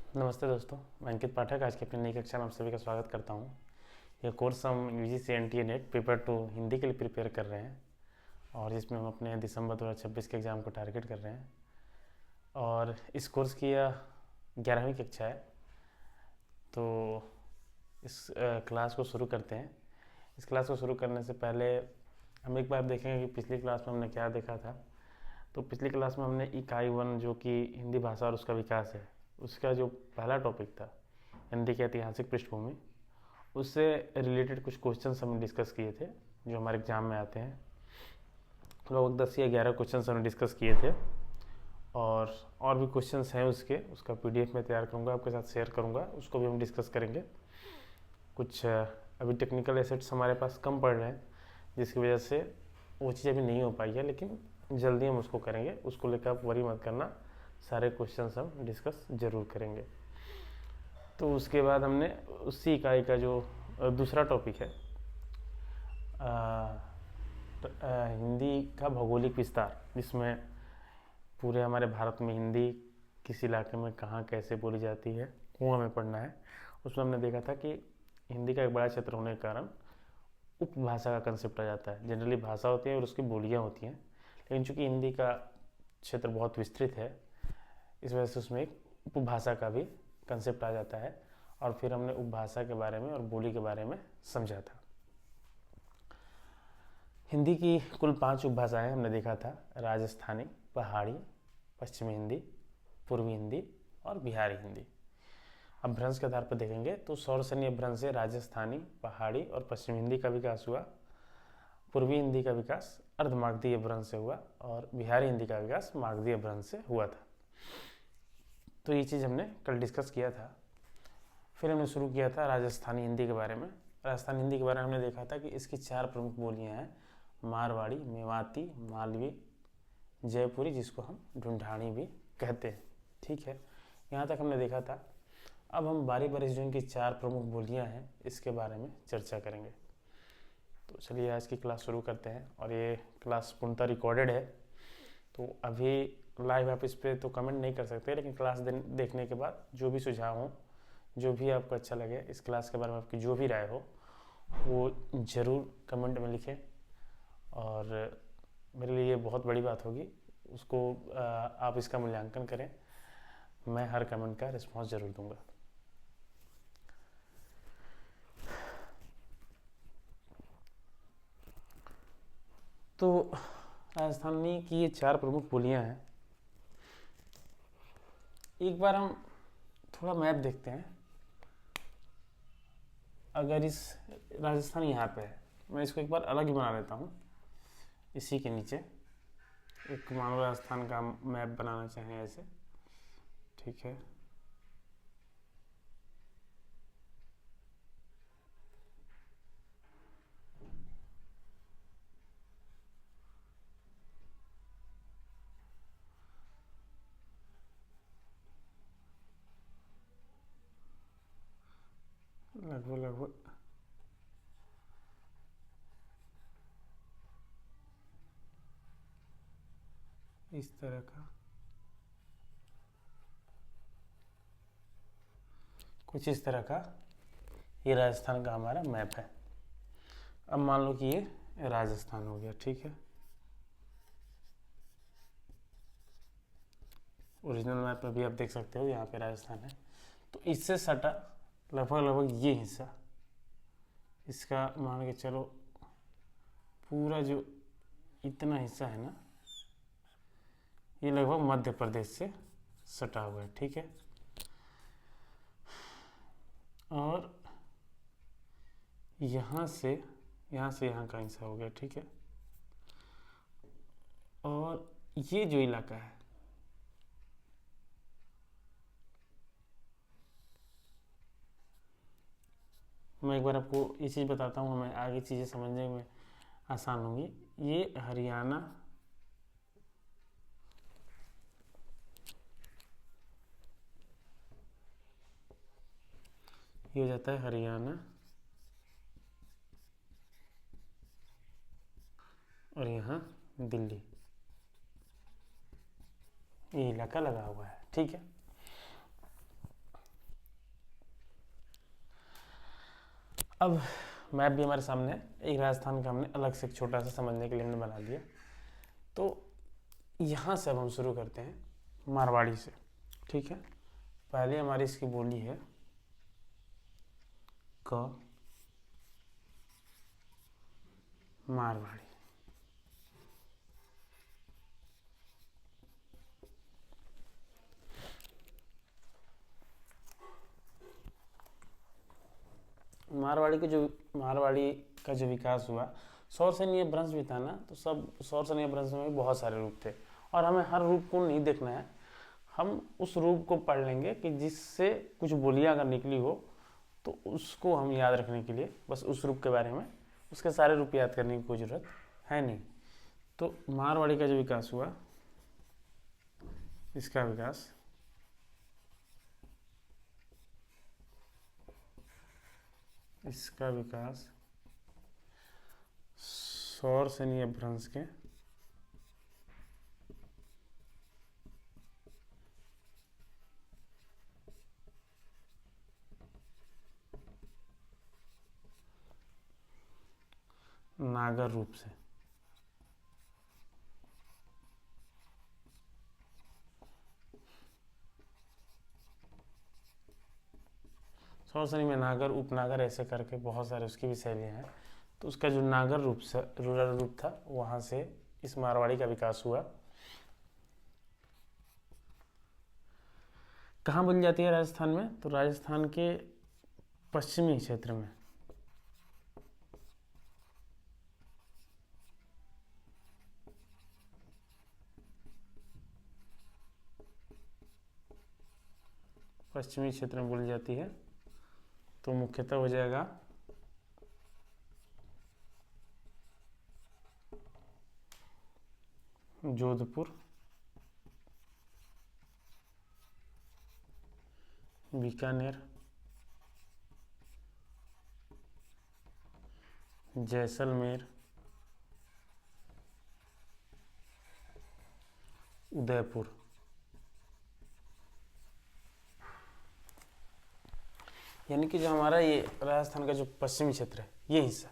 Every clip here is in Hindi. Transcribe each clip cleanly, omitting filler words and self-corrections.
नमस्ते दोस्तों, मैं अंकित पाठक आज की अपनी नई कक्षा में आप सभी का स्वागत करता हूं। यह कोर्स हम UGC NTA net paper 2 Hindi के लिए प्रिपेयर कर रहे हैं और जिसमें हम अपने दिसंबर 2026 के एग्ज़ाम को टारगेट कर रहे हैं। और इस कोर्स की यह 11वीं कक्षा है। तो इस क्लास को शुरू करते हैं। इस क्लास को शुरू करने से पहले हम एक बार देखेंगे कि पिछली क्लास में हमने क्या देखा था। तो पिछली क्लास में हमने इकाई 1 जो कि हिंदी भाषा और उसका विकास है, उसका जो पहला टॉपिक था हिंदी की ऐतिहासिक पृष्ठभूमि, उससे रिलेटेड कुछ क्वेश्चंस हमने डिस्कस किए थे जो हमारे एग्जाम में आते हैं। लगभग 10 या 11 क्वेश्चंस हमने डिस्कस किए थे और भी क्वेश्चंस हैं उसका पीडीएफ में तैयार करूँगा, आपके साथ शेयर करूँगा, उसको भी हम डिस्कस करेंगे। कुछ अभी टेक्निकल एसेट्स हमारे पास कम पड़ रहे हैं जिसकी वजह से वो चीज़ अभी नहीं हो पाई है, लेकिन जल्दी हम उसको करेंगे। उसको लेकर आप वरी मत करना, सारे क्वेश्चंस हम डिस्कस ज़रूर करेंगे। तो उसके बाद हमने उसी इकाई का जो दूसरा टॉपिक है हिंदी का भौगोलिक विस्तार, जिसमें पूरे हमारे भारत में हिंदी किस इलाके में कहाँ कैसे बोली जाती है वो हमें पढ़ना है। उसमें हमने देखा था कि हिंदी का एक बड़ा क्षेत्र होने के कारण उपभाषा का कंसेप्ट आ जाता है। जनरली भाषा होती है और उसकी बोलियाँ होती हैं, लेकिन चूँकि हिंदी का क्षेत्र बहुत विस्तृत है, इस वजह से उसमें एक उपभाषा का भी कंसेप्ट आ जाता है। और फिर हमने उपभाषा के बारे में और बोली के बारे में समझा था। हिंदी की कुल 5 उपभाषाएं हमने देखा था: राजस्थानी, पहाड़ी, पश्चिमी हिंदी, पूर्वी हिंदी और बिहारी हिंदी। अब भ्रंश के आधार पर देखेंगे तो सौरसैन्य भ्रंश से राजस्थानी, पहाड़ी और पश्चिमी हिंदी का विकास हुआ। पूर्वी हिंदी का विकास अर्धमागधीय भ्रंश से हुआ और बिहारी हिंदी का विकास मागधीय भ्रंश से हुआ था। तो ये चीज़ हमने कल डिस्कस किया था। फिर हमने शुरू किया था राजस्थानी हिंदी के बारे में। राजस्थानी हिंदी के बारे में हमने देखा था कि इसकी 4 प्रमुख बोलियां हैं: मारवाड़ी, मेवाती, मालवी, जयपुरी, जिसको हम ढूंढानी भी कहते हैं। ठीक है, यहाँ तक हमने देखा था। अब हम बारी बारी जो इनकी 4 प्रमुख बोलियां हैं इसके बारे में चर्चा करेंगे। तो चलिए आज की क्लास शुरू करते हैं। और ये क्लास पूर्णतः रिकॉर्डेड है, तो अभी लाइव आप इस पर तो कमेंट नहीं कर सकते, लेकिन क्लास देखने के बाद जो भी सुझाव हो, जो भी आपको अच्छा लगे, इस क्लास के बारे में आपकी जो भी राय हो, वो ज़रूर कमेंट में लिखें। और मेरे लिए ये बहुत बड़ी बात होगी, उसको आप इसका मूल्यांकन करें। मैं हर कमेंट का रिस्पॉन्स ज़रूर दूंगा। तो राजस्थानी की ये 4 प्रमुख बोलियां हैं। एक बार हम थोड़ा मैप देखते हैं। अगर इस राजस्थान यहाँ पे है, मैं इसको एक बार अलग ही बना लेता हूँ। इसी के नीचे एक मानो राजस्थान का मैप बनाना चाहें ऐसे, ठीक है। लगभग इस तरह का कुछ इस तरह का ये राजस्थान का हमारा मैप है। अब मान लो कि ये राजस्थान हो गया, ठीक है। ओरिजिनल मैप में भी आप देख सकते हो यहाँ पे राजस्थान है। तो इससे सटा लगभग ये हिस्सा, इसका मान के चलो पूरा जो इतना हिस्सा है ना, ये लगभग मध्य प्रदेश से सटा हुआ है, ठीक है। और यहाँ से यहाँ का हिस्सा हो गया, ठीक है। और ये जो इलाका है, मैं एक बार आपको ये चीज़ बताता हूँ, हमें आगे चीज़ें समझने में आसान होंगी। ये हरियाणा, ये हो जाता है हरियाणा, और यहाँ दिल्ली, ये इलाका लगा हुआ है, ठीक है। अब मैप भी हमारे सामने है, एक राजस्थान का हमने अलग से एक छोटा सा समझने के लिए हमने बना दिया। तो यहाँ से अब हम शुरू करते हैं मारवाड़ी से, ठीक है। पहले हमारी इसकी बोली है क, मारवाड़ी। मारवाड़ी का जो विकास हुआ, सौरसेनीय भ्रंश भी था ना, तो सब सौरसेनीय भ्रंश में भी बहुत सारे रूप थे, और हमें हर रूप को नहीं देखना है, हम उस रूप को पढ़ लेंगे कि जिससे कुछ बोलियां अगर निकली हो तो उसको हम याद रखने के लिए बस उस रूप के बारे में, उसके सारे रूप याद करने की कोई ज़रूरत है नहीं। तो मारवाड़ी का जो विकास हुआ, इसका विकास सौरसेनीय भ्रंश के नागर रूप से। सौरसेनी में नागर, उपनागर, ऐसे करके बहुत सारे उसकी भी शैलियाँ हैं। तो उसका जो नागर रूप से रूरल रूप था, वहाँ से इस मारवाड़ी का विकास हुआ। कहाँ बोली जाती है राजस्थान में? तो राजस्थान के पश्चिमी क्षेत्र में, पश्चिमी क्षेत्र में बोली जाती है। तो मुख्यतः हो जाएगा जोधपुर, बीकानेर, जैसलमेर, उदयपुर। यानी कि जो हमारा ये राजस्थान का जो पश्चिमी क्षेत्र है, ये हिस्सा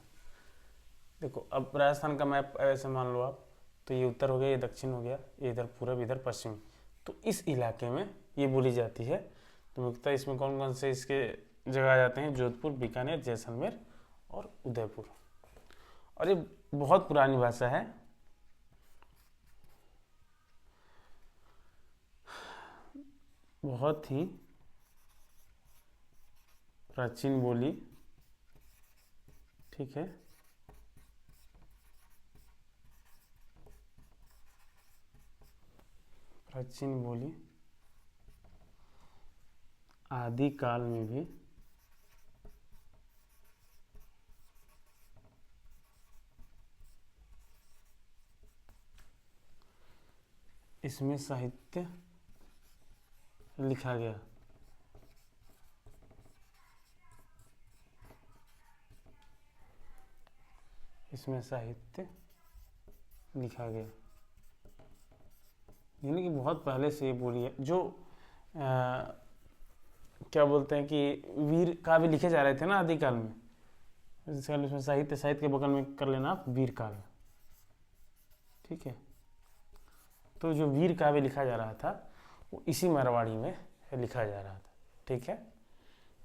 देखो, अब राजस्थान का मैप ऐसे मान लो आप, तो ये उत्तर हो गया, ये दक्षिण हो गया, ये इधर पूरब, इधर पश्चिम। तो इस इलाके में ये बोली जाती है। तो मुख्यतः इसमें कौन कौन से इसके जगह आ जाते हैं? जोधपुर, बीकानेर, जैसलमेर और उदयपुर। और ये बहुत पुरानी भाषा है, बहुत ही प्राचीन बोली, ठीक है। प्राचीन बोली, आदि काल में भी इसमें साहित्य लिखा गया। इसमें साहित्य लिखा गया, यानी कि बहुत पहले से ये बोली है। जो क्या बोलते हैं कि वीर काव्य लिखे जा रहे थे ना आदिकाल में, इसमें साहित्य के बगल में कर लेना आप वीर काव्य, ठीक है। तो जो वीर काव्य लिखा जा रहा था वो इसी मारवाड़ी में लिखा जा रहा था, ठीक है।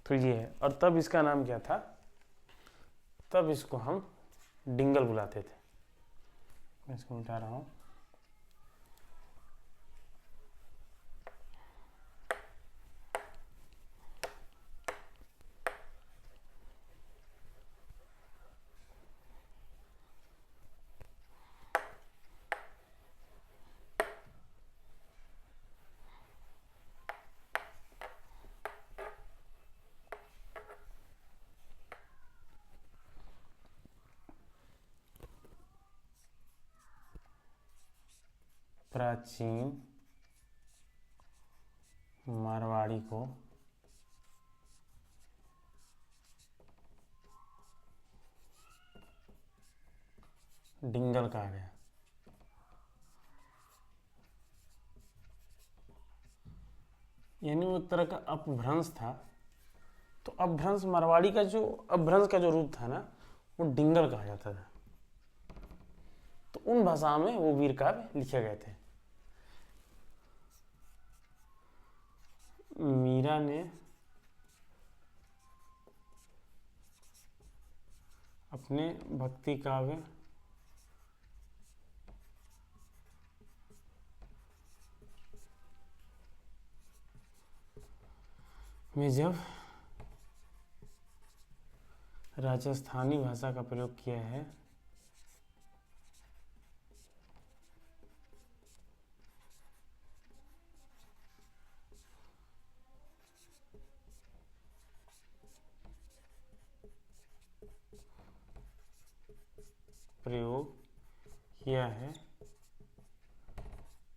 तो ये है, और तब इसका नाम क्या था? तब इसको हम डिंगल बुलाते थे। मैं इसको मिटा रहा हूँ। प्राचीन मारवाड़ी को डिंगल कहा गया। यानी वो एक तरह का अपभ्रंश था तो अपभ्रंश मारवाड़ी का जो अपभ्रंश का जो रूप था ना, वो डिंगल कहा जाता था। तो उन भाषाओं में वो वीर काव्य लिखे गए थे। मीरा ने अपने भक्ति काव्य में जब राजस्थानी भाषा का प्रयोग किया है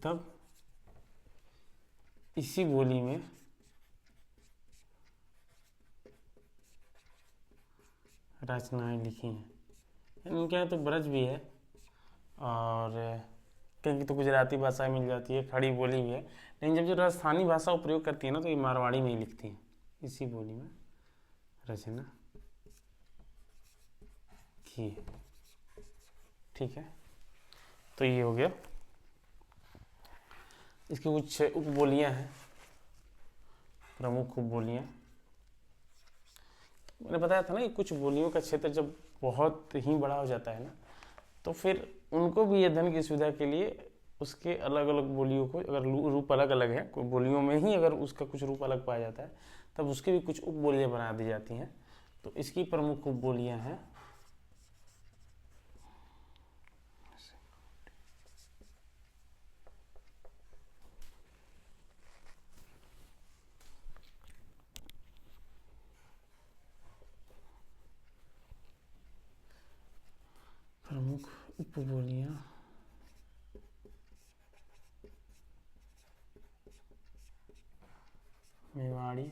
तब इसी बोली में रचनाएं लिखी हैं। उनके यहाँ तो ब्रज भी है और कहीं तो गुजराती भाषा मिल जाती है, खड़ी बोली भी है, लेकिन जब जो राजस्थानी भाषा का प्रयोग करती है ना, तो ये मारवाड़ी में ही लिखती हैं, इसी बोली में रचना की है। ठीक है, तो ये हो गया। इसकी कुछ उपबोलियाँ हैं, प्रमुख उपबोलियाँ। मैंने बताया था ना कि कुछ बोलियों का क्षेत्र जब बहुत ही बड़ा हो जाता है ना, तो फिर उनको भी ये धन की सुविधा के लिए उसके अलग अलग बोलियों को, अगर रूप अलग अलग है, कोई बोलियों में ही अगर उसका कुछ रूप अलग पाया जाता है, तब उसके भी कुछ उपबोलियाँ बना दी जाती हैं। तो इसकी प्रमुख उपबोलियाँ हैं प्रमुख उपबोलियाँ मेवाड़ी,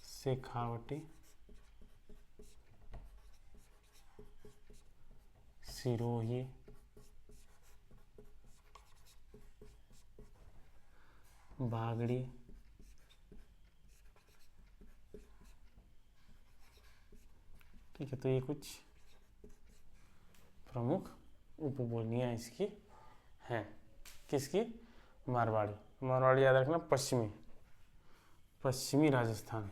शेखावटी, सिरोही, बागड़ी, ठीक है। तो ये कुछ प्रमुख उपबोलियाँ इसकी हैं। किसकी? मारवाड़ी। मारवाड़ी याद रखना, पश्चिमी राजस्थान।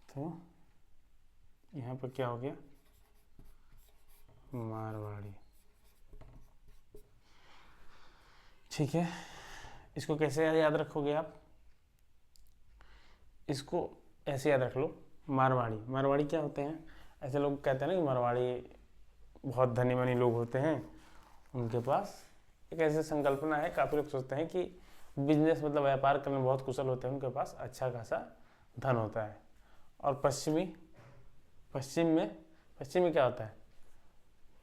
तो यहाँ पर क्या हो गया? मारवाड़ी। ठीक है, इसको कैसे याद रखोगे आप? इसको ऐसे याद रख लो, मारवाड़ी क्या होते हैं? ऐसे लोग कहते हैं ना कि मारवाड़ी बहुत धनी मनी लोग होते हैं, उनके पास एक ऐसी संकल्पना है, काफ़ी लोग सोचते हैं कि बिजनेस मतलब व्यापार करने में बहुत कुशल होते हैं, उनके पास अच्छा खासा धन होता है। और पश्चिम में क्या होता है?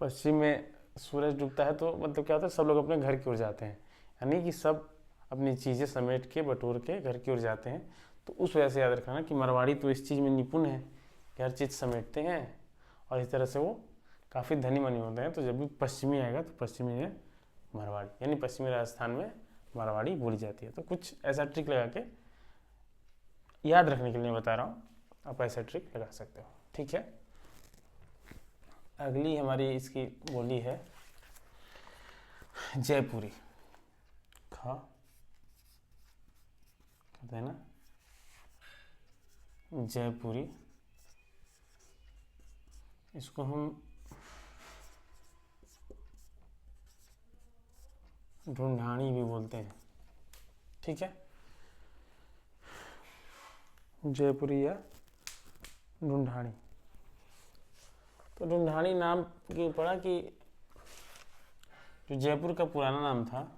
पश्चिम में सूरज डूबता है तो मतलब क्या होता है, सब लोग अपने घर की ओर जाते हैं, यानी कि सब अपनी चीज़ें समेट के बटोर के घर की ओर जाते हैं। तो उस वजह से याद रखना कि मारवाड़ी तो इस चीज़ में निपुण है कि हर चीज़ समेटते हैं और इस तरह से वो काफ़ी धनी मनी होते हैं। तो जब भी पश्चिमी आएगा तो पश्चिमी में मारवाड़ी, यानी पश्चिमी राजस्थान में मारवाड़ी बोली जाती है। तो कुछ ऐसा ट्रिक लगा के याद रखने के लिए बता रहा हूँ, आप ऐसा ट्रिक लगा सकते हो। ठीक है, अगली हमारी इसकी बोली है जयपुरी। कहते हैं ना जयपुरी, इसको हम ढूंढानी भी बोलते हैं। ठीक है, जयपुरी या ढूंढानी। तो ढूंढानी नाम की पड़ा कि जो जयपुर का पुराना नाम था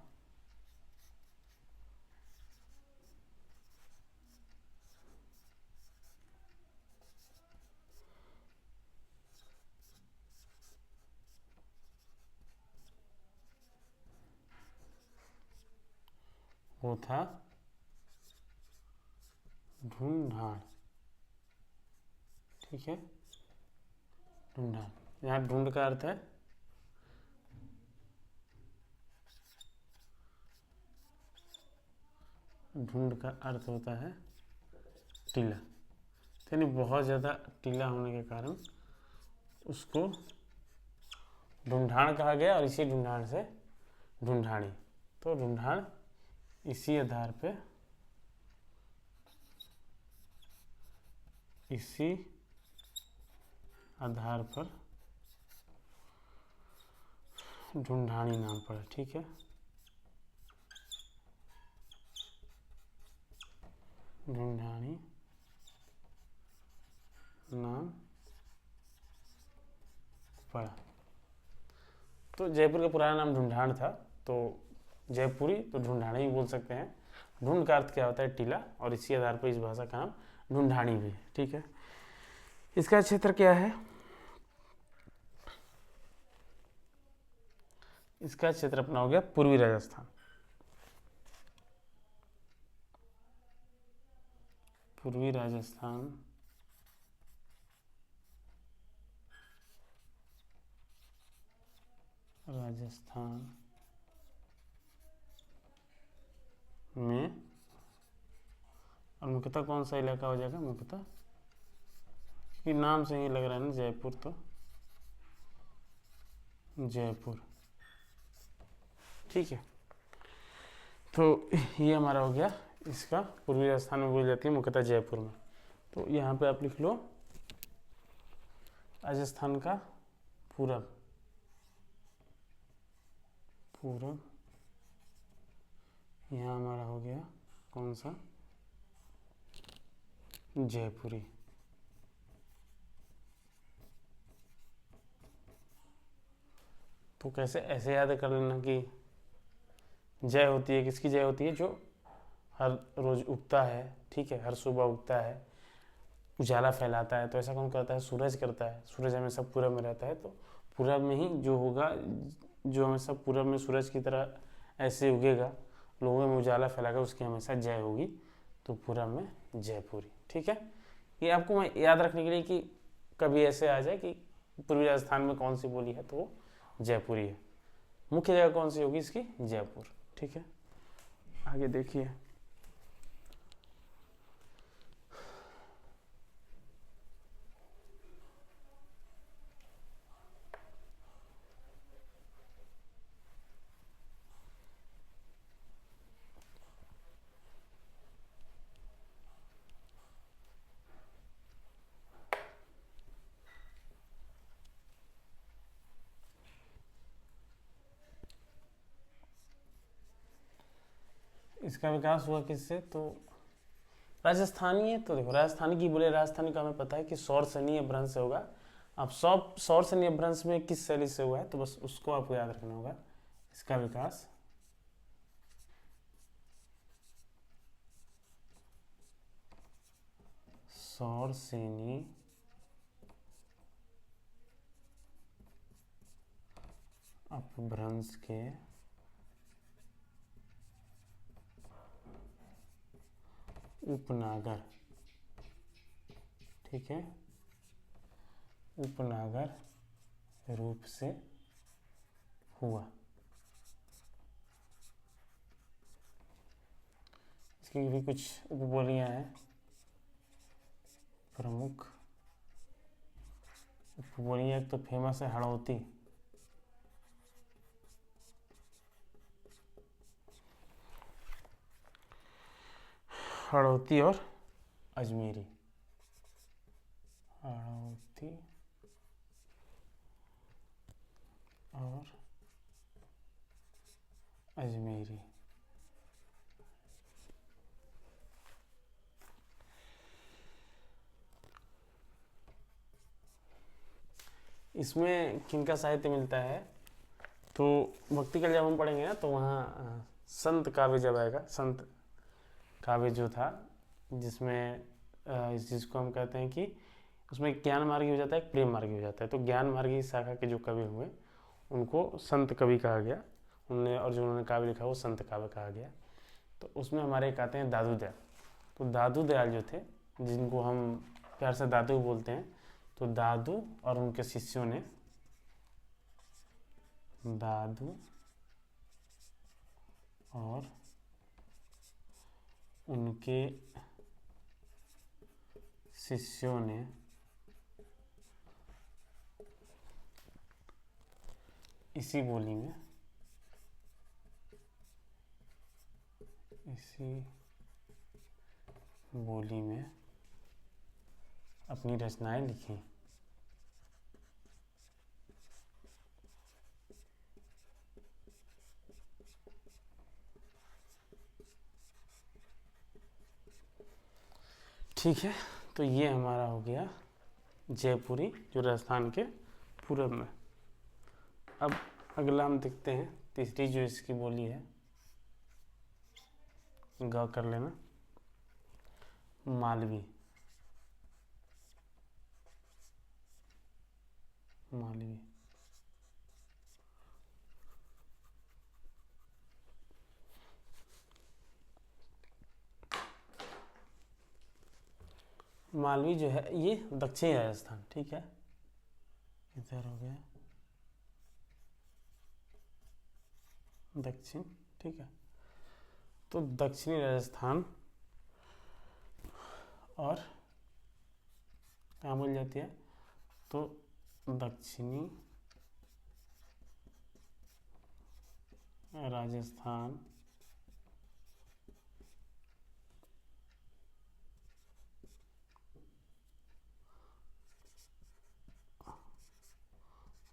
वो था ढूंढान। ठीक है, ढूंढान। यहाँ ढूंढ का अर्थ है ढूंढ का अर्थ होता है टीला, यानी बहुत ज़्यादा टीला होने के कारण उसको ढूंढान कहा गया और इसी ढूंढान से ढूंढानी। तो ढूंढान इसी आधार पे पर ढूंढानी नाम पड़ा। ठीक है, ढूंढानी नाम पड़ा। तो जयपुर का पुराना नाम ढूंढान था, तो जयपुरी तो ढूंढानी ही बोल सकते हैं। ढूंढ का अर्थ क्या होता है टीला, और इसी आधार पर इस भाषा का नाम ढूंढानी भी है। ठीक है, इसका क्षेत्र क्या है? इसका क्षेत्र अपना हो गया पूर्वी राजस्थान। पूर्वी राजस्थान में, और मुख्यतः कौन सा इलाका हो जाएगा? मुख्यतः कि नाम से ही लग रहा है ना जयपुर, तो जयपुर। ठीक है, तो ये हमारा हो गया। इसका पूर्वी राजस्थान में बोली जाती है मुख्यतः जयपुर में। तो यहाँ पे आप लिख लो राजस्थान का पूरब, यहाँ हमारा हो गया कौन सा? जयपुरी। तो कैसे? ऐसे याद कर लेना कि जय होती है, किसकी जय होती है? जो हर रोज उगता है, ठीक है, हर सुबह उगता है, उजाला फैलाता है। तो ऐसा कौन करता है? सूरज करता है। सूरज हमेशा पूरब में रहता है, तो पूरब में ही जो होगा, जो हमेशा पूरब में सूरज की तरह ऐसे उगेगा, लोगों में उजाला फैलाएगा, उसकी हमेशा जय होगी। तो पूरब में जयपुरी। ठीक है, ये आपको मैं याद रखने के लिए कि कभी ऐसे आ जाए कि पूर्वी राजस्थान में कौन सी बोली है, तो वो जयपुरी है। मुख्य जगह कौन सी होगी इसकी? जयपुर। ठीक है, आगे देखिए। इसका विकास हुआ किससे? तो राजस्थानी है। तो देखो, राजस्थानी की बोले, राजस्थानी का हमें पता है कि सौरसेनी अपभ्रंश से होगा। अब सौरसेनी अपभ्रंश में किस शैली से हुआ है, तो बस उसको आपको याद रखना होगा। इसका विकास सौरसेनी अपभ्रंश के उपनागर, ठीक है, उपनागर रूप से हुआ। इसकी भी कुछ उपबोलियां हैं। प्रमुख उपबोलियां, एक तो फेमस है हड़ौती। हड़ौती और अजमेरी। हड़ौती और अजमेरी। इसमें किनका साहित्य मिलता है? तो भक्ति कल जब हम पढ़ेंगे ना, तो वहाँ संत काव्य जब आएगा, संत काव्य जो था, जिसमें जिसको हम कहते हैं कि उसमें ज्ञान मार्गी हो जाता है, एक प्रेम मार्गी हो जाता है। तो ज्ञान मार्गी शाखा के जो कवि हुए उनको संत कवि कहा गया। उन्होंने, और जो उन्होंने काव्य लिखा वो संत काव्य कहा गया। तो उसमें हमारे एक आते हैं दादू दयाल। तो दादू दयाल जो थे, जिनको हम प्यार से दादू बोलते हैं, तो दादू और उनके शिष्यों ने दादू और उनके शिष्यों ने इसी बोली में अपनी रचनाएं लिखी। ठीक है, तो ये हमारा हो गया जयपुरी, जो राजस्थान के पूरब में। अब अगला हम देखते हैं तीसरी जो इसकी बोली है, ग कर लेना, मालवी। मालवी मालवी जो है ये दक्षिणी राजस्थान, ठीक है, इधर हो गया दक्षिण, ठीक है। तो दक्षिणी राजस्थान और कहाँ बोल जाती है, तो दक्षिणी राजस्थान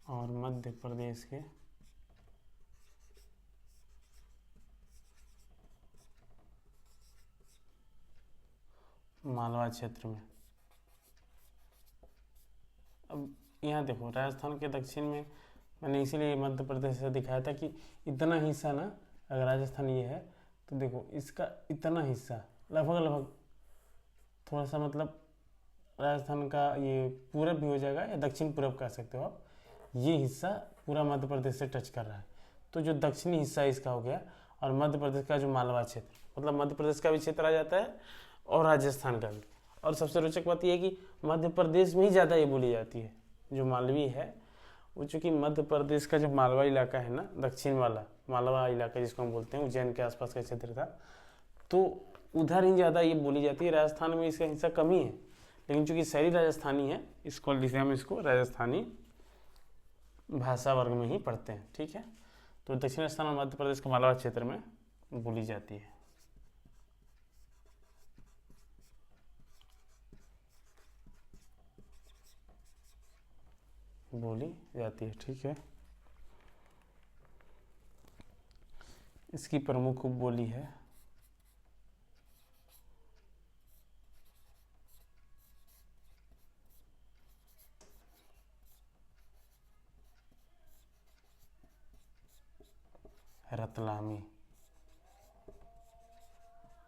और मध्य प्रदेश के मालवा क्षेत्र में। अब यहाँ देखो राजस्थान के दक्षिण में, मैंने इसीलिए मध्य प्रदेश से दिखाया था कि इतना हिस्सा ना, अगर राजस्थान ये है तो देखो इसका इतना हिस्सा लगभग थोड़ा सा, मतलब राजस्थान का ये पूरब भी हो जाएगा या दक्षिण पूरब कह सकते हो आप, ये हिस्सा पूरा मध्य प्रदेश से टच कर रहा है। तो जो दक्षिणी हिस्सा इसका हो गया, और मध्य प्रदेश का जो मालवा क्षेत्र, मतलब मध्य प्रदेश का भी क्षेत्र आ जाता है और राजस्थान का भी। और सबसे रोचक बात यह है कि मध्य प्रदेश में ही ज़्यादा ये बोली जाती है। जो मालवी है वो, चूँकि मध्य प्रदेश का जो मालवा इलाका है ना, दक्षिण वाला मालवा इलाका जिसको हम बोलते हैं, उज्जैन के आसपास का क्षेत्र था, तो उधर ही ज़्यादा ये बोली जाती है। राजस्थान में इसका हिस्सा कम ही है, लेकिन चूँकि शहरी राजस्थानी है, इसको हम इसको राजस्थानी भाषा वर्ग में ही पढ़ते हैं, ठीक है। तो दक्षिण राजस्थान और मध्य प्रदेश के मालवा क्षेत्र में बोली जाती है, बोली जाती है, ठीक है। इसकी प्रमुख उपबोली है रतलामी,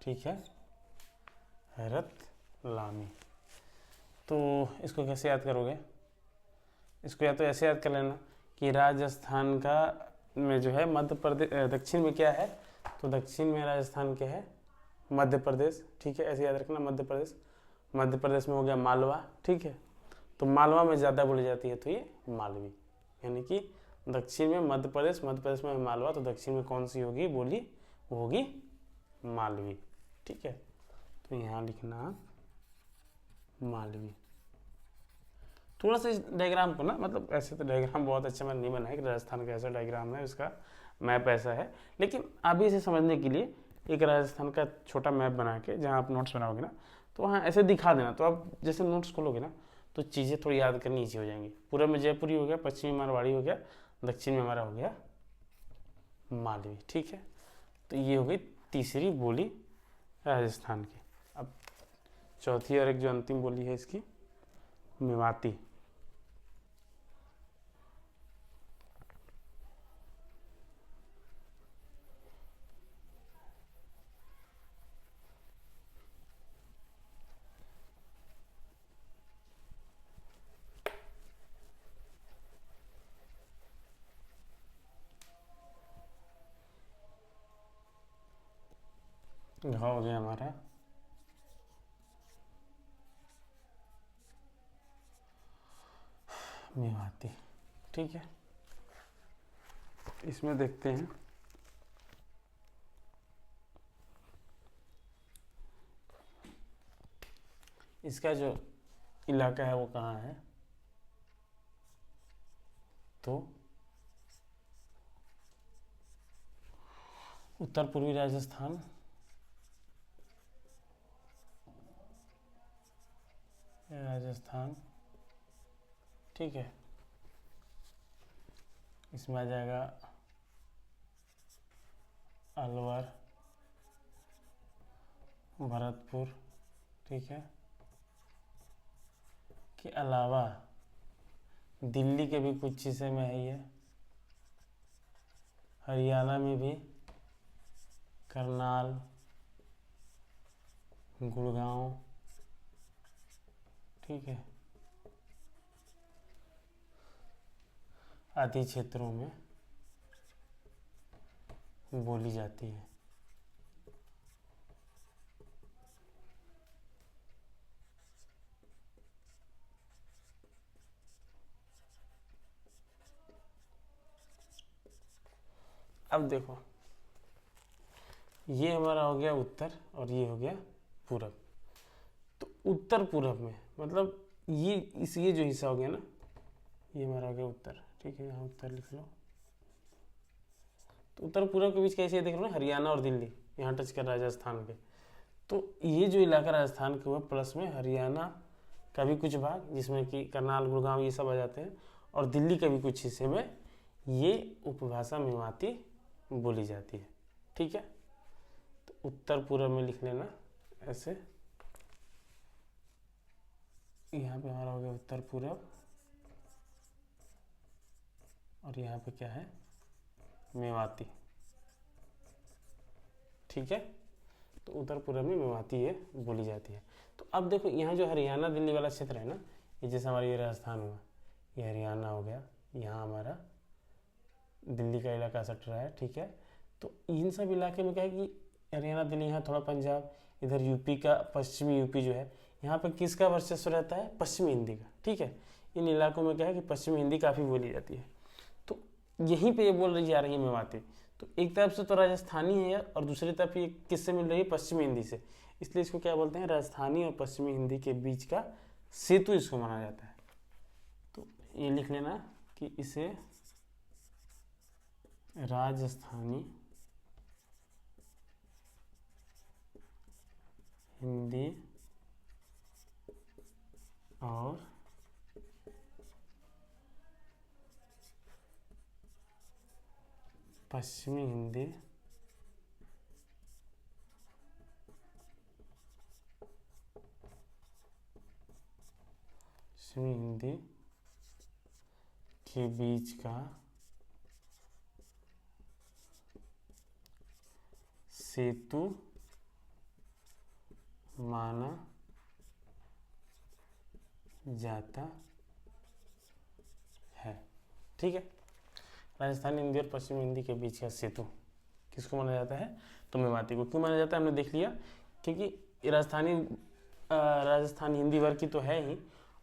ठीक है, रतलामी। तो इसको कैसे याद करोगे, इसको या तो ऐसे याद कर लेना कि राजस्थान का में जो है मध्य प्रदेश, दक्षिण में क्या है, तो दक्षिण में राजस्थान के है मध्य प्रदेश, ठीक है, ऐसे याद रखना मध्य प्रदेश। मध्य प्रदेश में हो गया मालवा, ठीक है, तो मालवा में ज़्यादा बोली जाती है तो ये मालवी, यानी कि दक्षिण में मध्य प्रदेश, मध्य प्रदेश में मालवा, तो दक्षिण में कौन सी होगी बोली, वो होगी मालवी, ठीक है। तो यहाँ लिखना मालवी। थोड़ा सा इस डायग्राम को ना, मतलब ऐसे तो डायग्राम बहुत अच्छा मैंने नहीं बनाया कि राजस्थान का ऐसा डायग्राम है, उसका मैप ऐसा है, लेकिन अभी इसे समझने के लिए एक राजस्थान का छोटा मैप बना के जहाँ आप नोट्स बनाओगे ना, तो वहाँ ऐसे दिखा देना, तो आप जैसे नोट्स खोलोगे ना तो चीज़ें थोड़ी याद करनी ईजी हो जाएंगी। पूरब में जयपुरी हो गया, पश्चिमी मारवाड़ी हो गया, दक्षिण में हमारा हो गया मालवी, ठीक है। तो ये हो गई तीसरी बोली राजस्थान की। अब चौथी और एक जो अंतिम बोली है इसकी, मेवाती। घाव हो गया हमारा मेवाती, ठीक है। इसमें देखते हैं इसका जो इलाका है वो कहाँ है, तो उत्तर पूर्वी राजस्थान, ठीक है। इसमें आ जाएगा अलवर, भरतपुर, ठीक है। के अलावा दिल्ली के भी कुछ हिस्से में है ये, हरियाणा में भी करनाल, गुड़गांव, ठीक है, आदि क्षेत्रों में बोली जाती है। अब देखो ये हमारा हो गया उत्तर और ये हो गया पूरब। तो उत्तर पूरब में मतलब ये जो हिस्सा हो गया ना, ये हमारा हो गया उत्तर, ठीक है। यहाँ उत्तर लिख लो। तो उत्तर पूरब के बीच कैसे देख लो ना, हरियाणा और दिल्ली यहाँ टच कर राजस्थान पे। तो ये जो इलाका राजस्थान के हुआ, प्लस में हरियाणा का भी कुछ भाग जिसमें कि करनाल, गुड़गांव ये सब आ जाते हैं, और दिल्ली के भी कुछ हिस्से में ये उपभाषा मेवाती बोली जाती है, ठीक है। तो उत्तर पूरब में लिख लेना ऐसे, यहाँ पे हमारा हो गया उत्तर पूरब, और यहाँ पे क्या है, मेवाती, ठीक है। तो उत्तर पूरब में मेवाती ये बोली जाती है। तो अब देखो यहाँ जो हरियाणा दिल्ली वाला क्षेत्र है ना, ये जैसे हमारा ये राजस्थान हुआ, ये हरियाणा हो गया, यहाँ हमारा दिल्ली का इलाका सट रहा है, ठीक है। तो इन सब इलाके में क्या है कि हरियाणा दिल्ली, यहाँ थोड़ा पंजाब, इधर यूपी का पश्चिमी यूपी जो है, यहाँ पर किसका वर्चस्व रहता है, पश्चिमी हिंदी का, ठीक है। इन इलाकों में क्या है कि पश्चिमी हिंदी काफ़ी बोली जाती है। तो यहीं पे ये बोल रही जा रही है मेवाती। तो एक तरफ से तो राजस्थानी है यार, और दूसरी तरफ ये किससे मिल रही है, पश्चिमी हिंदी से, इसलिए इसको क्या बोलते हैं, राजस्थानी और पश्चिमी हिंदी के बीच का सेतु इसको माना जाता है। तो ये लिख लेना कि इसे राजस्थानी हिंदी और पश्चिमी हिंदी के बीच का सेतु माना जाता है, ठीक है। राजस्थानी हिंदी और पश्चिमी हिंदी के बीच का सेतु किसको माना जाता है, तो मेवाती को। क्यों माना जाता है, हमने देख लिया, क्योंकि राजस्थानी हिंदी वर्ग की तो है ही,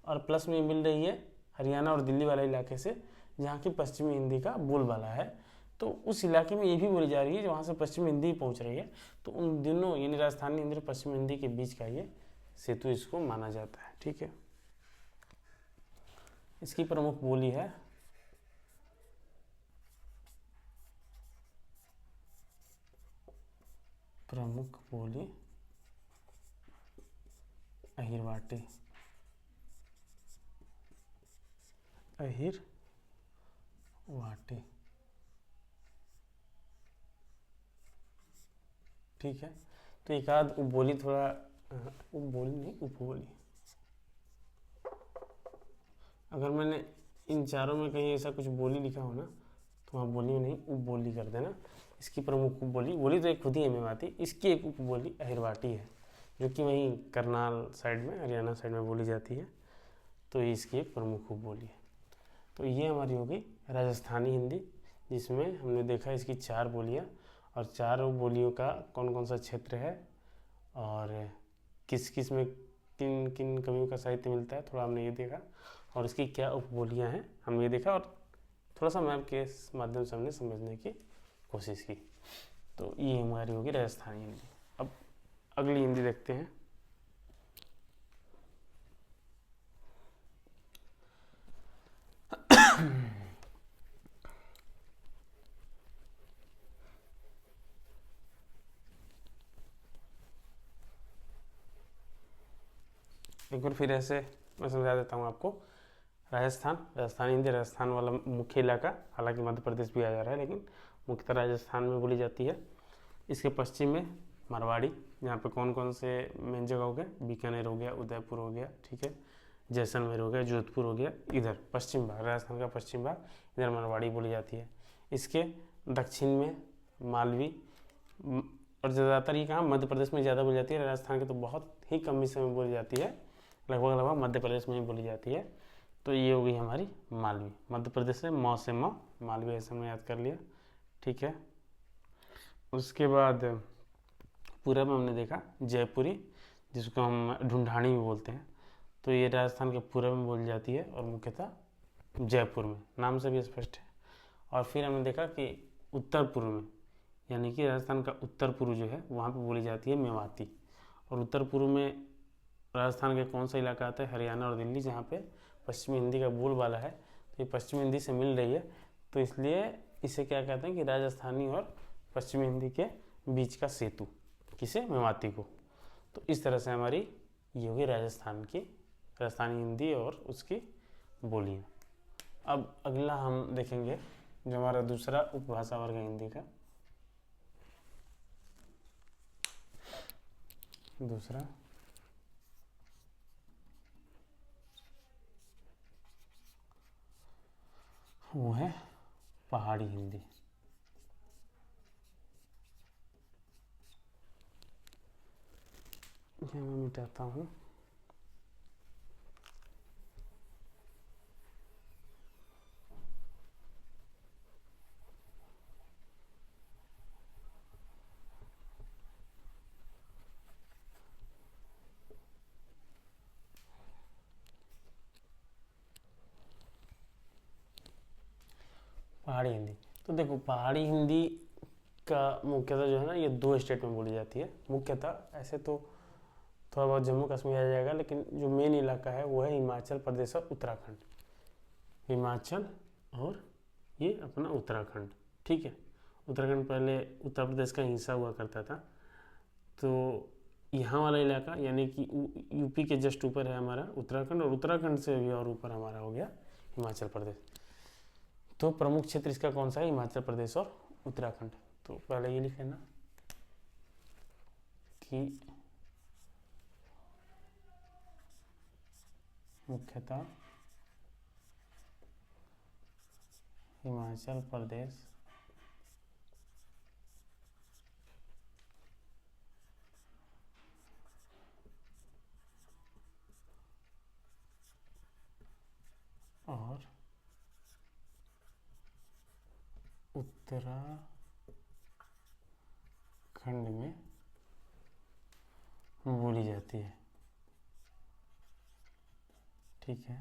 और प्लस में मिल रही है हरियाणा और दिल्ली वाले इलाके से, जहाँ की पश्चिमी हिंदी का बोलबाला है। तो उस इलाके में ये भी बोली जा रही है जहाँ से पश्चिमी हिंदी पहुँच रही है। तो उन दोनों यानी राजस्थानी हिंदी और पश्चिमी हिंदी के बीच का ये सेतु इसको माना जाता है, ठीक है। इसकी प्रमुख बोली है अहिरवाटी, ठीक है। तो एक आध उपबोली, थोड़ा उपबोली नहीं, उपबोली, अगर मैंने इन चारों में कहीं ऐसा कुछ बोली लिखा हो ना, तो वहाँ बोली नहीं उपबोली कर देना। इसकी प्रमुख बोली तो एक खुद ही है मेवाती, इसकी एक उपबोली अहिरवाटी है, जो कि वहीं करनाल साइड में, हरियाणा साइड में बोली जाती है। तो ये इसकी एक प्रमुख उपबोली है। तो ये हमारी होगी राजस्थानी हिंदी, जिसमें हमने देखा इसकी 4 बोलियाँ, और 4 बोलियों का कौन कौन सा क्षेत्र है, और किस किस में किन किन कवियों का साहित्य मिलता है, थोड़ा हमने ये देखा, और इसकी क्या उपबोलियाँ हैं हम ये देखा, और थोड़ा सा मैप के माध्यम से हमने समझने की कोशिश की। तो ये हमारी होगी राजस्थानी हिंदी। अब अगली हिंदी देखते हैं। एक बार फिर ऐसे मैं समझा देता हूँ आपको। राजस्थानी हिंदी, राजस्थान वाला मुख्य इलाका, हालांकि मध्य प्रदेश भी आ जा रहा है, लेकिन मुख्यतः राजस्थान में बोली जाती है। इसके पश्चिम में मारवाड़ी, यहाँ पे कौन कौन से मेन जगह हो गए, बीकानेर हो गया, उदयपुर हो गया, ठीक है, जैसलमेर हो गया, जोधपुर हो गया। इधर पश्चिम भाग, राजस्थान का पश्चिम भाग, इधर मारवाड़ी बोली जाती है। इसके दक्षिण में मालवी, और ज़्यादातर ये कहाँ मध्य प्रदेश में ज़्यादा बोली जाती है। राजस्थान के तो बहुत ही कम हिस्से में बोली जाती है, लगभग मध्य प्रदेश में ही बोली जाती है। तो ये हो गई हमारी मालवी, मध्य प्रदेश से मौ से मौ, मालवी ऐसे हमने याद कर लिया, ठीक है। उसके बाद पूरब में हमने देखा जयपुरी, जिसको हम ढूंढानी भी बोलते हैं। तो ये राजस्थान के पूरब में बोली जाती है और मुख्यतः जयपुर में, नाम से भी स्पष्ट है। और फिर हमने देखा कि उत्तर पूर्व में, यानी कि राजस्थान का उत्तर पूर्व जो है वहाँ पे बोली जाती है मेवाती। और उत्तर पूर्व में राजस्थान के कौन सा इलाका आता है, हरियाणा और दिल्ली, जहाँ पे पश्चिमी हिंदी का बोलबाला है। तो ये पश्चिमी हिंदी से मिल रही है, तो इसलिए इसे क्या कहते हैं कि राजस्थानी और पश्चिमी हिंदी के बीच का सेतु, किसे, मेवाती को। तो इस तरह से हमारी ये होगी राजस्थानी हिंदी और उसकी बोलियाँ। अब अगला हम देखेंगे जो हमारा दूसरा उपभाषा वर्ग है हिंदी का। दूसरा वो है पहाड़ी हिंदी। ये मैं मिटाता हूँ। पहाड़ी हिंदी, तो देखो पहाड़ी हिंदी का मुख्यतः जो है ना, ये 2 स्टेट में बोली जाती है मुख्यतः। ऐसे तो थोड़ा बहुत जम्मू कश्मीर आ जाएगा, लेकिन जो मेन इलाका है वो है हिमाचल प्रदेश और उत्तराखंड। हिमाचल और ये अपना उत्तराखंड, ठीक है। उत्तराखंड पहले उत्तर प्रदेश का हिस्सा हुआ करता था। तो यहाँ वाला इलाका यानी कि यूपी के जस्ट ऊपर है हमारा उत्तराखंड, और उत्तराखंड से भी और ऊपर हमारा हो गया हिमाचल प्रदेश। तो प्रमुख क्षेत्र इसका कौन सा है, हिमाचल प्रदेश और उत्तराखंड। तो पहले ये लिख लेना कि मुख्यतः हिमाचल प्रदेश और उत्तराखंड में बोली जाती है, ठीक है।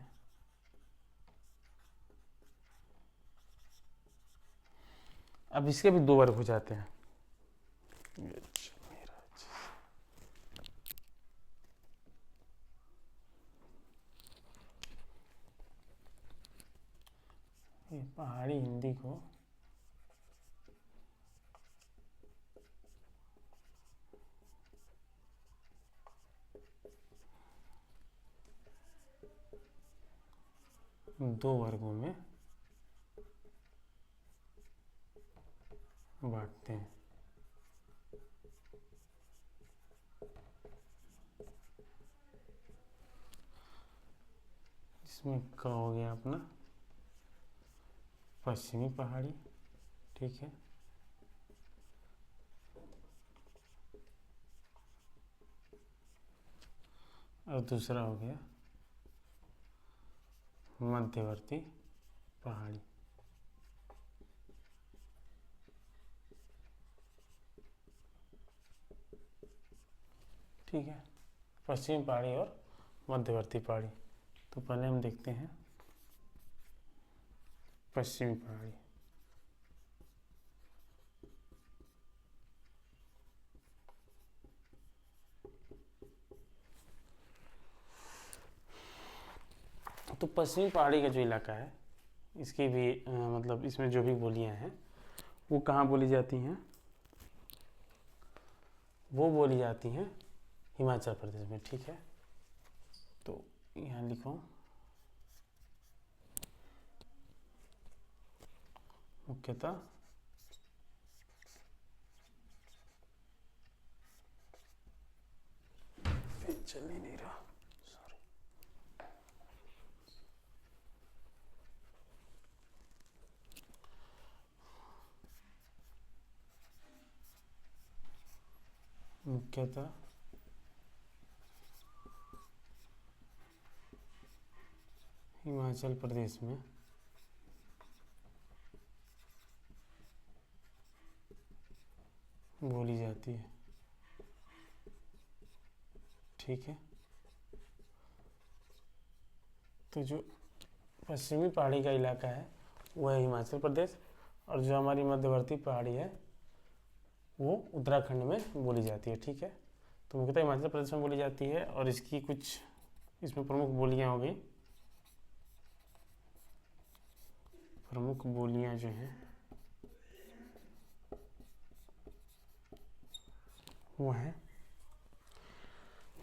अब इसके भी 2 वर्ग हो जाते हैं। ये पहाड़ी हिंदी को दो वर्गों में बांटते हैं। इसमें का हो गया अपना पश्चिमी पहाड़ी, ठीक है। और दूसरा हो गया मध्यवर्ती पहाड़ी, ठीक है। पश्चिमी पहाड़ी और मध्यवर्ती पहाड़ी। तो पहले हम देखते हैं पश्चिमी पहाड़ी। तो पश्चिमी पहाड़ी का जो इलाका है इसकी भी मतलब इसमें जो भी बोलियां हैं वो कहाँ बोली जाती हैं, वो बोली जाती हैं हिमाचल प्रदेश में। ठीक है, तो यहाँ लिखो मुख्यतः चल ही नहीं रहा, सॉरी। मुख्यतः हिमाचल प्रदेश में बोली जाती है। ठीक है, तो जो पश्चिमी पहाड़ी का इलाका है वो है हिमाचल प्रदेश, और जो हमारी मध्यवर्ती पहाड़ी है वो उत्तराखंड में बोली जाती है। ठीक है, तो मुख्यतः हिमाचल प्रदेश में बोली जाती है, और इसकी कुछ इसमें प्रमुख बोलियां हो गई। प्रमुख बोलियां जो हैं वो हैं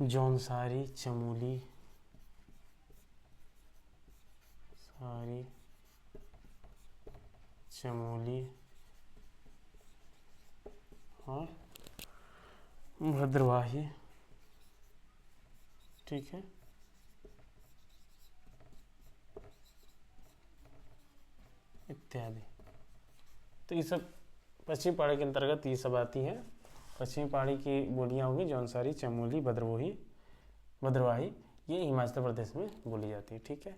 जौनसारी, चमोली, सारी, चमोली और भद्रवाही। ठीक है, इत्यादि। तो ये सब पश्चिमी पहाड़ी के अंतर्गत ये सब आती हैं। पश्चिमी पहाड़ी की बोलियां होंगी जौनसारी, चमोली, भद्रवाही, ये हिमाचल प्रदेश में बोली जाती है। ठीक है,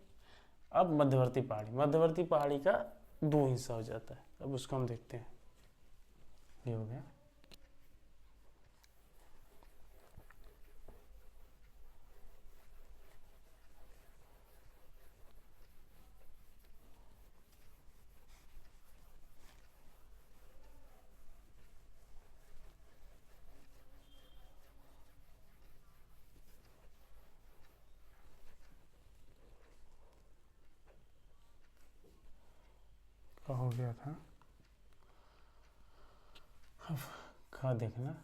अब मध्यवर्ती पहाड़ी का दो हिस्सा हो जाता है। अब उसको हम देखते हैं। ये हो गया क्या हो गया था, अब खा देखना।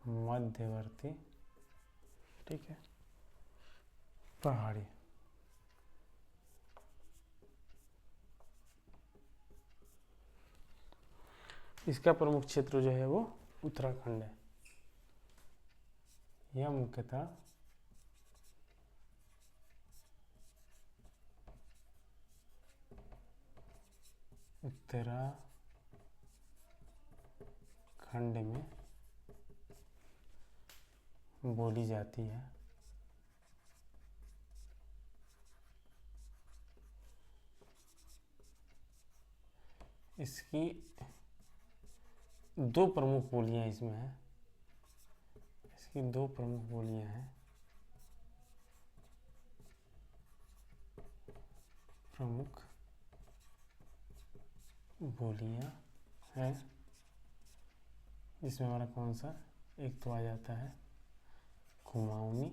मध्यवर्ती, ठीक है, पहाड़ी। इसका प्रमुख क्षेत्र जो है वो उत्तराखंड है। यह मुख्यतः उत्तराखंड में बोली जाती है। इसकी दो प्रमुख बोलियां इसमें हैं। इसकी दो प्रमुख बोलियां हैं। प्रमुख बोलियां हैं जिसमें हमारा कौन सा एक तो आ जाता है कुमाऊनी,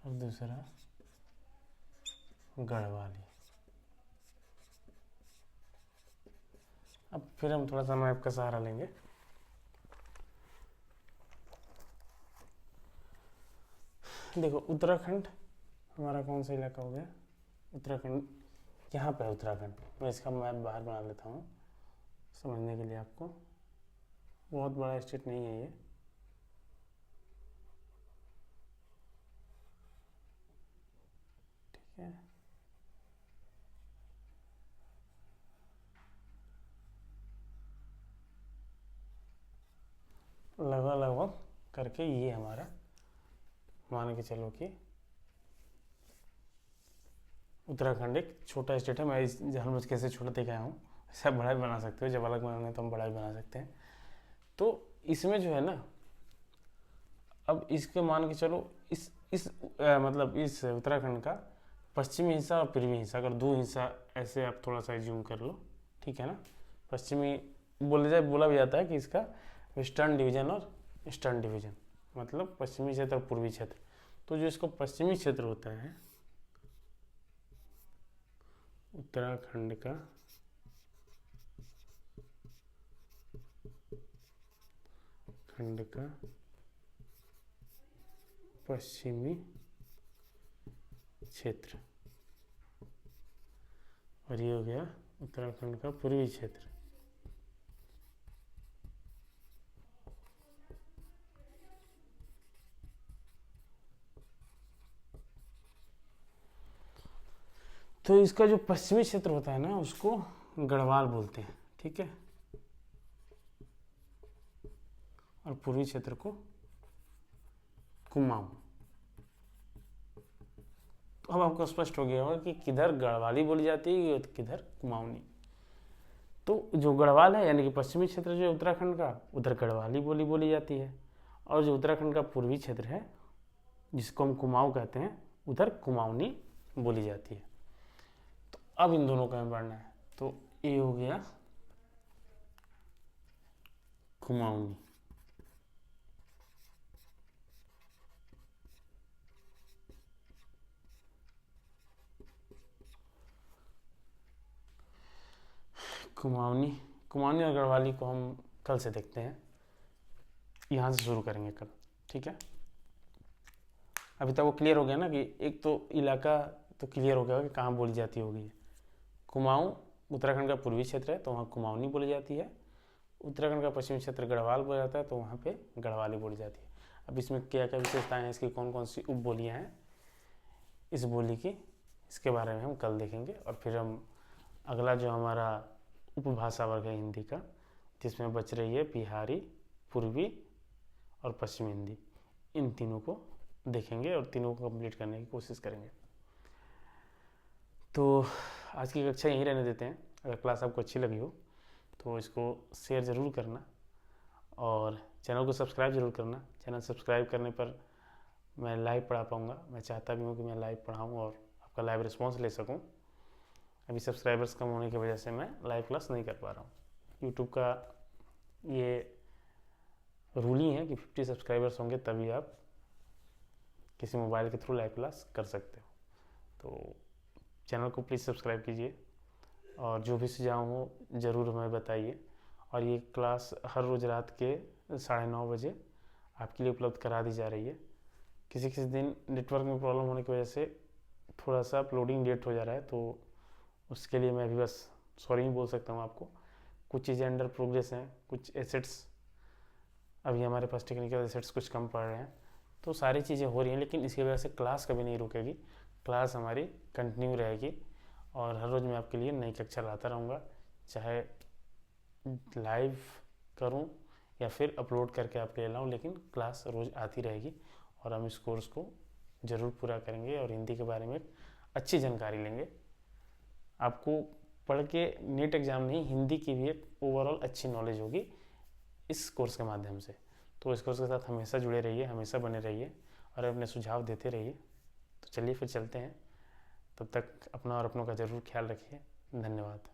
और दूसरा गढ़वाली। अब फिर हम थोड़ा सा मैप का सहारा लेंगे। देखो उत्तराखंड हमारा कौन सा इलाका हो गया, उत्तराखंड यहाँ पे है। उत्तराखंड मैं इसका मैप बाहर बना लेता हूँ समझने के लिए। आपको बहुत बड़ा स्टेट नहीं है ये। ठीक है, लगभग करके ये हमारा मान के चलो कि उत्तराखंड एक छोटा स्टेट है। मैं इस जानबूझ के कैसे छोटा दिखाया हूँ, इसे आप बड़ा भी बना सकते हो, जब अलग बनाना है तो हम बड़ा भी बना सकते हैं। तो इसमें जो है ना, अब इसके मान के चलो मतलब इस उत्तराखंड का पश्चिमी हिस्सा और पूर्वी हिस्सा, अगर दो हिस्सा ऐसे आप थोड़ा सा जूम कर लो, ठीक है ना। पश्चिमी बोला भी जाता है कि इसका वेस्टर्न डिवीजन और ईस्टर्न डिवीजन, मतलब पश्चिमी क्षेत्र और पूर्वी क्षेत्र। तो जो इसका पश्चिमी क्षेत्र होता है उत्तराखंड का, पश्चिमी क्षेत्र, और ये हो गया उत्तराखंड का पूर्वी क्षेत्र। तो इसका जो पश्चिमी क्षेत्र होता है ना, उसको गढ़वाल बोलते हैं, ठीक है, और पूर्वी क्षेत्र को कुमाऊं। तो अब आपको स्पष्ट हो गया होगा कि किधर गढ़वाली बोली जाती है, किधर कुमाऊनी। तो जो गढ़वाल है यानी कि पश्चिमी क्षेत्र जो उत्तराखंड का, उधर गढ़वाली बोली जाती है, और जो उत्तराखंड का पूर्वी क्षेत्र है जिसको हम कुमाऊं कहते हैं, उधर कुमाऊनी बोली जाती है। तो अब इन दोनों का हमें पढ़ना है। तो ये हो गया कुमाऊनी, कुमाऊनी और गढ़वाली को हम कल से देखते हैं, यहाँ से शुरू करेंगे कल, ठीक है। अभी तक वो क्लियर हो गया ना कि एक तो इलाका तो क्लियर हो गया कि कहाँ बोली जाती होगी। कुमाऊं उत्तराखंड का पूर्वी क्षेत्र है तो वहाँ कुमाऊनी बोली जाती है। उत्तराखंड का पश्चिमी क्षेत्र गढ़वाल बोला जाता है तो वहाँ पे गढ़वाली बोली जाती है। अब इसमें क्या क्या विशेषताएं हैं, इसकी कौन कौन सी उप बोलियाँ हैं इस बोली की, इसके बारे में हम कल देखेंगे। और फिर हम अगला जो हमारा उपभाषा वर्ग है हिंदी का, जिसमें बच रही है बिहारी, पूर्वी और पश्चिमी हिंदी, इन तीनों को देखेंगे और तीनों को कंप्लीट करने की कोशिश करेंगे। तो आज की कक्षा यहीं रहने देते हैं। अगर क्लास आपको अच्छी लगी हो तो इसको शेयर ज़रूर करना और चैनल को सब्सक्राइब ज़रूर करना। चैनल सब्सक्राइब करने पर मैं लाइव पढ़ा पाऊँगा। मैं चाहता भी हूँ कि मैं लाइव पढ़ाऊँ और आपका लाइव रिस्पॉन्स ले सकूँ। अभी सब्सक्राइबर्स कम होने की वजह से मैं लाइव क्लास नहीं कर पा रहा हूँ। यूट्यूब का ये रूल ही है कि 50 सब्सक्राइबर्स होंगे तभी आप किसी मोबाइल के थ्रू लाइव क्लास कर सकते हो। तो चैनल को प्लीज़ सब्सक्राइब कीजिए और जो भी सुझाव हो ज़रूर हमें बताइए। और ये क्लास हर रोज़ रात के 9:30 बजे आपके लिए उपलब्ध करा दी जा रही है। किसी किसी दिन नेटवर्क में प्रॉब्लम होने की वजह से थोड़ा सा अपलोडिंग लेट हो जा रहा है, तो उसके लिए मैं अभी बस सॉरी ही बोल सकता हूँ आपको। कुछ चीज़ें अंडर प्रोग्रेस हैं, कुछ एसेट्स अभी हमारे पास टेक्निकल एसेट्स कुछ कम पड़ रहे हैं, तो सारी चीज़ें हो रही हैं, लेकिन इसकी वजह से क्लास कभी नहीं रुकेगी। क्लास हमारी कंटिन्यू रहेगी और हर रोज़ मैं आपके लिए नई कक्षा लाता रहूँगा, चाहे लाइव करूँ या फिर अपलोड करके आपके लिए लाऊँ, लेकिन क्लास रोज़ आती रहेगी और हम इस कोर्स को ज़रूर पूरा करेंगे और हिंदी के बारे में अच्छी जानकारी लेंगे। आपको पढ़ के नीट एग्ज़ाम नहीं, हिंदी की भी एक ओवरऑल अच्छी नॉलेज होगी इस कोर्स के माध्यम से। तो इस कोर्स के साथ हमेशा जुड़े रहिए, हमेशा बने रहिए और अपने सुझाव देते रहिए। तो चलिए फिर चलते हैं, तब तक अपना और अपनों का ज़रूर ख्याल रखिए। धन्यवाद।